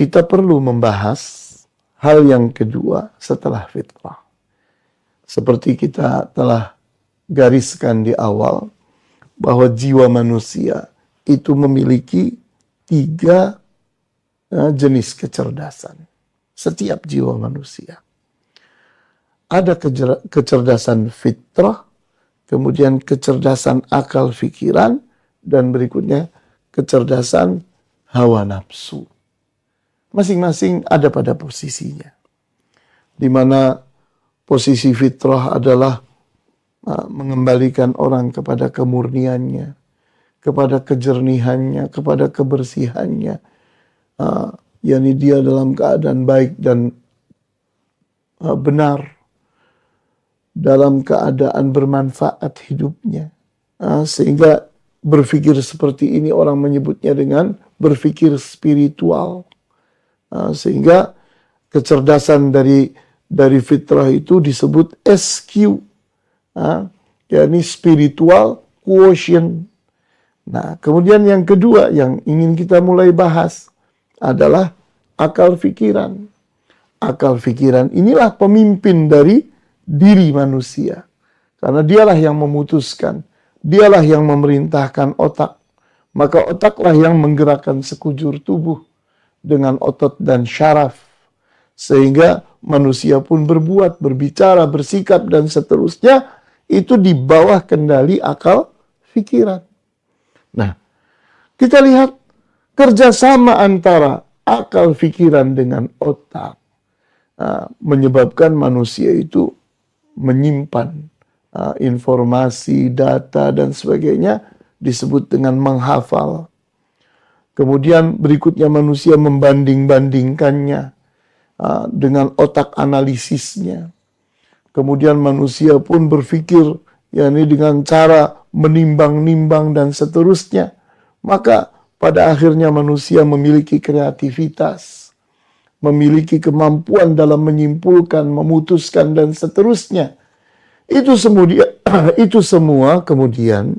kita perlu membahas hal yang kedua setelah fitrah. Seperti kita telah gariskan di awal, bahwa jiwa manusia itu memiliki 3 jenis kecerdasan. Setiap jiwa manusia. Ada kecerdasan fitrah, kemudian kecerdasan akal pikiran, dan berikutnya kecerdasan hawa nafsu. Masing-masing ada pada posisinya. Di mana posisi fitrah adalah mengembalikan orang kepada kemurniannya, kepada kejernihannya, kepada kebersihannya. yakni dia dalam keadaan baik dan benar, dalam keadaan bermanfaat hidupnya. Sehingga berpikir seperti ini orang menyebutnya dengan berpikir spiritual. Sehingga kecerdasan dari fitrah itu disebut SQ, yakni spiritual quotient. Nah, kemudian yang kedua yang ingin kita mulai bahas adalah akal pikiran. Akal pikiran inilah pemimpin dari diri manusia. Karena dialah yang memutuskan, dialah yang memerintahkan otak. Maka otaklah yang menggerakkan sekujur tubuh dengan otot dan syaraf. Sehingga manusia pun berbuat, berbicara, bersikap, dan seterusnya itu di bawah kendali akal pikiran. Nah, kita lihat kerjasama antara akal pikiran dengan otak menyebabkan manusia itu menyimpan informasi, data, dan sebagainya disebut dengan menghafal. Kemudian berikutnya manusia membanding-bandingkannya dengan otak analisisnya. Kemudian manusia pun berpikir yakni dengan cara menimbang-nimbang dan seterusnya. Maka pada akhirnya manusia memiliki kreativitas, memiliki kemampuan dalam menyimpulkan, memutuskan, dan seterusnya. Itu semua kemudian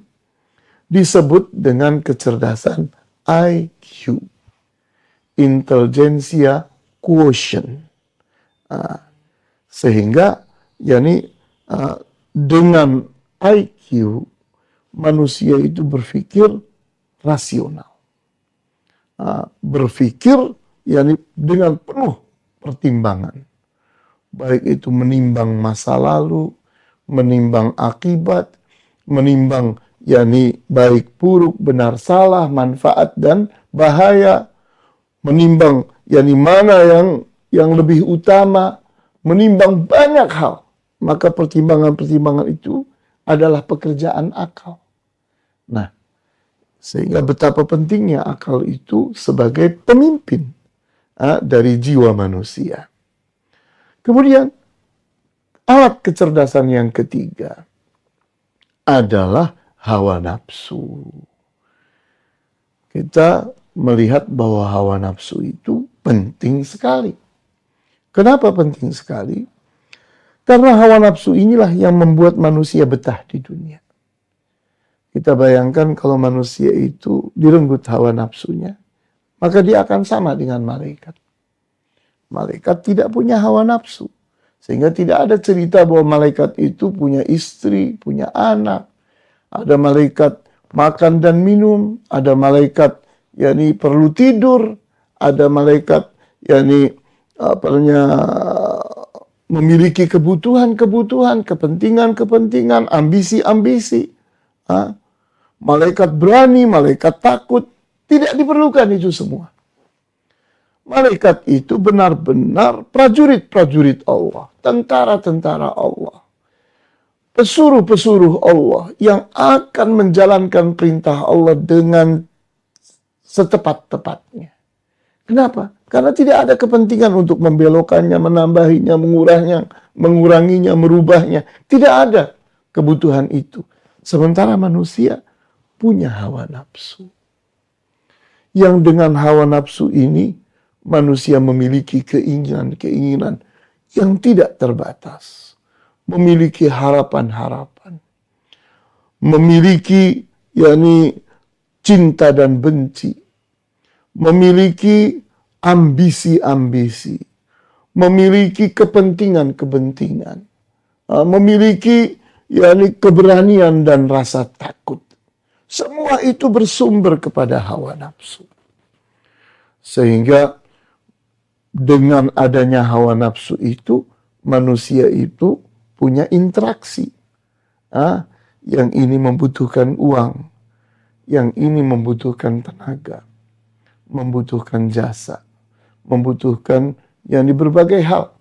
disebut dengan kecerdasan IQ, intelligentsia quotient. Sehingga yakni dengan IQ manusia itu berpikir rasional. Berpikir yakni dengan penuh pertimbangan. Baik itu menimbang masa lalu, menimbang akibat, menimbang yakni baik buruk, benar salah, manfaat dan bahaya, menimbang yakni mana yang lebih utama, menimbang banyak hal. Maka pertimbangan-pertimbangan itu adalah pekerjaan akal. Nah, sehingga betapa pentingnya akal itu sebagai pemimpin dari jiwa manusia. Kemudian alat kecerdasan yang ketiga adalah hawa nafsu. Kita melihat bahwa hawa nafsu itu penting sekali. Kenapa penting sekali? Karena hawa nafsu inilah yang membuat manusia betah di dunia. Kita bayangkan kalau manusia itu direnggut hawa nafsunya, maka dia akan sama dengan malaikat. Malaikat tidak punya hawa nafsu. Sehingga tidak ada cerita bahwa malaikat itu punya istri, punya anak. Ada malaikat makan dan minum, ada malaikat yakni perlu tidur, ada malaikat yakni memiliki kebutuhan-kebutuhan, kepentingan-kepentingan, ambisi-ambisi. Malaikat berani, malaikat takut, tidak diperlukan itu semua. Malaikat itu benar-benar prajurit-prajurit Allah, tentara-tentara Allah, pesuruh-pesuruh Allah yang akan menjalankan perintah Allah dengan setepat-tepatnya. Kenapa? Karena tidak ada kepentingan untuk membelokkannya, menambahinya, menguranginya, merubahnya. Tidak ada kebutuhan itu. Sementara manusia punya hawa nafsu. Yang dengan hawa nafsu ini, manusia memiliki keinginan-keinginan yang tidak terbatas. Memiliki harapan-harapan. Memiliki yakni cinta dan benci. Memiliki ambisi-ambisi, memiliki kepentingan-kepentingan, memiliki keberanian dan rasa takut. Semua itu bersumber kepada hawa nafsu. Sehingga dengan adanya hawa nafsu itu, manusia itu punya interaksi. Yang ini membutuhkan uang, yang ini membutuhkan tenaga, membutuhkan jasa, membutuhkan di berbagai hal,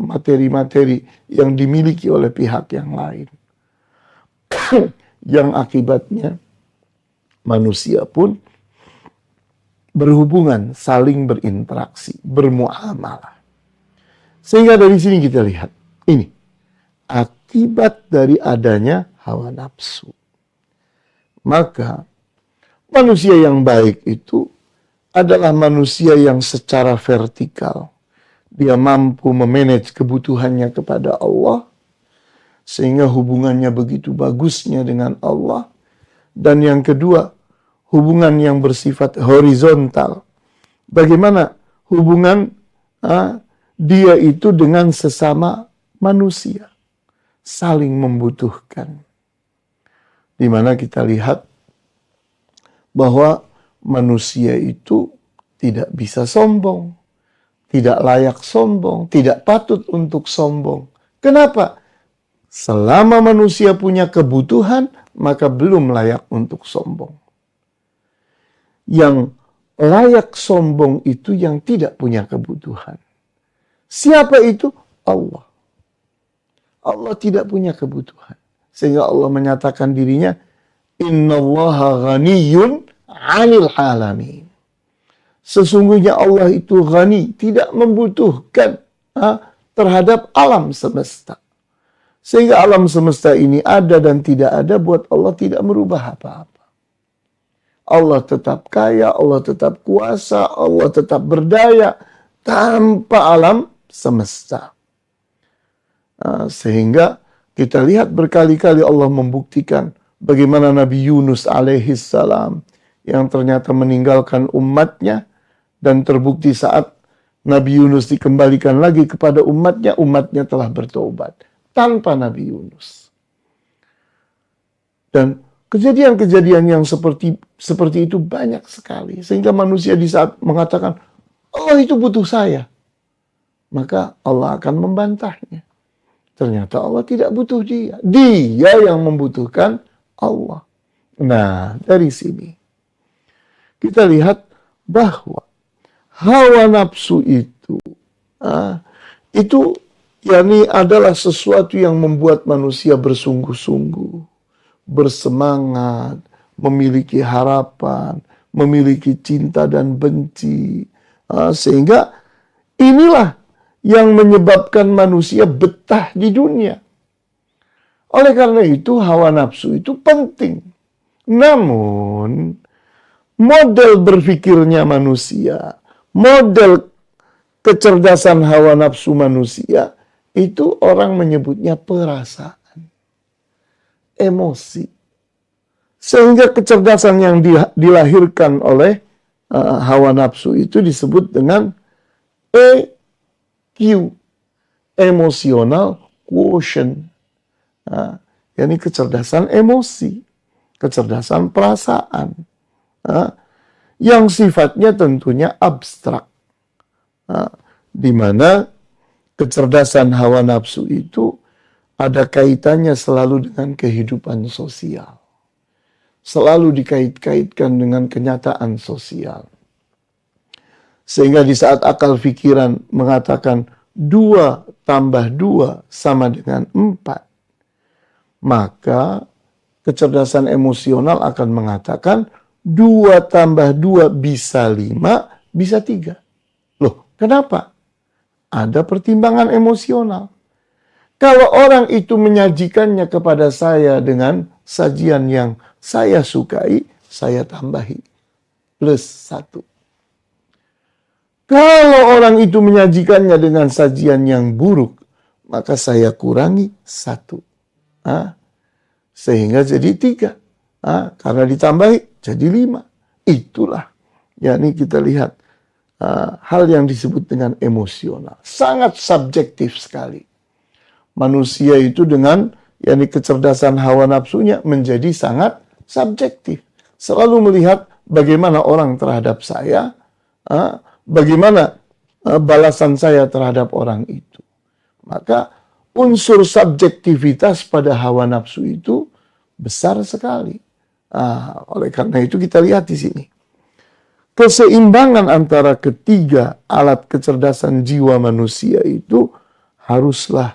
materi-materi yang dimiliki oleh pihak yang lain. Yang akibatnya manusia pun berhubungan, saling berinteraksi, bermuamalah. Sehingga dari sini kita lihat, ini akibat dari adanya hawa nafsu. Maka manusia yang baik itu adalah manusia yang secara vertikal. Dia mampu memanage kebutuhannya kepada Allah, sehingga hubungannya begitu bagusnya dengan Allah. Dan yang kedua, hubungan yang bersifat horizontal. Bagaimana hubungan dia itu dengan sesama manusia, saling membutuhkan. Di mana kita lihat bahwa manusia itu tidak bisa sombong, tidak layak sombong, tidak patut untuk sombong. Kenapa? Selama manusia punya kebutuhan, maka belum layak untuk sombong. Yang layak sombong itu yang tidak punya kebutuhan. Siapa itu? Allah. Allah tidak punya kebutuhan. Sehingga Allah menyatakan dirinya, Innallaha ghaniyun 'anil alamin. Sesungguhnya Allah itu ghani, tidak membutuhkan terhadap alam semesta. Sehingga alam semesta ini ada dan tidak ada, buat Allah tidak merubah apa-apa. Allah tetap kaya, Allah tetap kuasa, Allah tetap berdaya tanpa alam semesta. Sehingga kita lihat berkali-kali Allah membuktikan bagaimana Nabi Yunus alaihissalam yang ternyata meninggalkan umatnya, dan terbukti saat Nabi Yunus dikembalikan lagi kepada umatnya, umatnya telah bertobat tanpa Nabi Yunus. Dan kejadian-kejadian yang seperti itu banyak sekali. Sehingga manusia di saat mengatakan, Allah itu butuh saya, maka Allah akan membantahnya. Ternyata Allah tidak butuh dia. Dia yang membutuhkan Allah. Nah, dari sini kita lihat bahwa hawa nafsu itu adalah sesuatu yang membuat manusia bersungguh-sungguh, bersemangat, memiliki harapan, memiliki cinta dan benci. Sehingga inilah yang menyebabkan manusia betah di dunia. Oleh karena itu, hawa nafsu itu penting. Namun, model berpikirnya manusia, model kecerdasan hawa nafsu manusia, itu orang menyebutnya perasaan, emosi. Sehingga kecerdasan yang dilahirkan oleh hawa nafsu itu disebut dengan EQ, emotional quotient. Yakni kecerdasan emosi, kecerdasan perasaan, yang sifatnya tentunya abstrak, di mana kecerdasan hawa nafsu itu ada kaitannya selalu dengan kehidupan sosial, selalu dikait-kaitkan dengan kenyataan sosial. Sehingga di saat akal pikiran mengatakan 2 tambah 2 sama dengan 4, maka kecerdasan emosional akan mengatakan 2 tambah 2 bisa 5, bisa 3. Loh, kenapa? Ada pertimbangan emosional. Kalau orang itu menyajikannya kepada saya dengan sajian yang saya sukai, saya tambahi plus 1. Kalau orang itu menyajikannya dengan sajian yang buruk, maka saya kurangi 1. Sehingga jadi 3. Karena ditambahi jadi 5. Itulah, yakni kita lihat hal yang disebut dengan emosional. Sangat subjektif sekali. Manusia itu dengan kecerdasan hawa nafsunya menjadi sangat subjektif. Selalu melihat bagaimana orang terhadap saya, bagaimana balasan saya terhadap orang itu. Maka unsur subjektivitas pada hawa nafsu itu besar sekali. Oleh karena itu kita lihat di sini. Keseimbangan antara ketiga alat kecerdasan jiwa manusia itu haruslah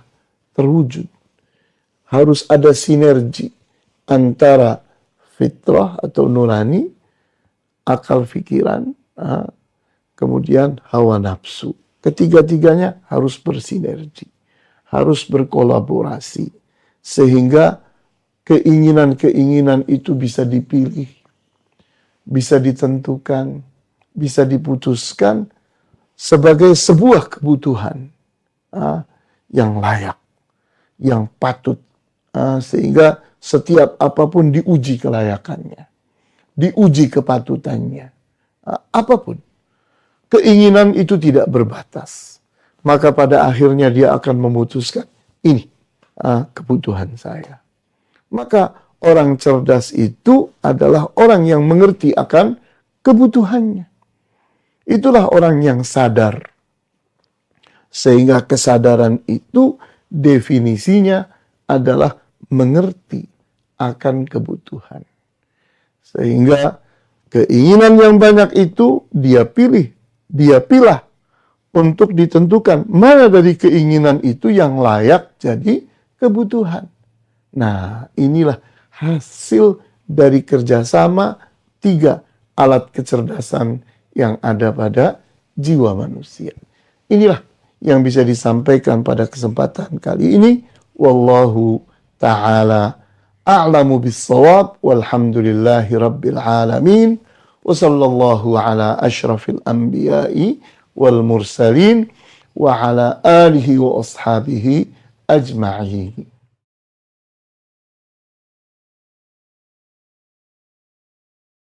terwujud. Harus ada sinergi antara fitrah atau nurani, akal pikiran, kemudian hawa nafsu. Ketiga-tiganya harus bersinergi, harus berkolaborasi, sehingga keinginan-keinginan itu bisa dipilih, bisa ditentukan, bisa diputuskan sebagai sebuah kebutuhan yang layak, yang patut, sehingga setiap apapun diuji kelayakannya, diuji kepatutannya, apapun. Keinginan itu tidak berbatas. Maka pada akhirnya dia akan memutuskan, ini kebutuhan saya. Maka orang cerdas itu adalah orang yang mengerti akan kebutuhannya. Itulah orang yang sadar. Sehingga kesadaran itu definisinya adalah mengerti akan kebutuhan. Sehingga keinginan yang banyak itu dia pilih, dia pilah untuk ditentukan mana dari keinginan itu yang layak jadi kebutuhan. Nah, inilah hasil dari kerjasama tiga alat kecerdasan yang ada pada jiwa manusia. Inilah yang bisa disampaikan pada kesempatan kali ini. Wallahu ta'ala a'lamu bis-shawab, walhamdulillahi rabbil alamin, wa sallallahu ala asyrafil anbiya'i wal mursalin wa ala alihi wa ashabihi ajma'in.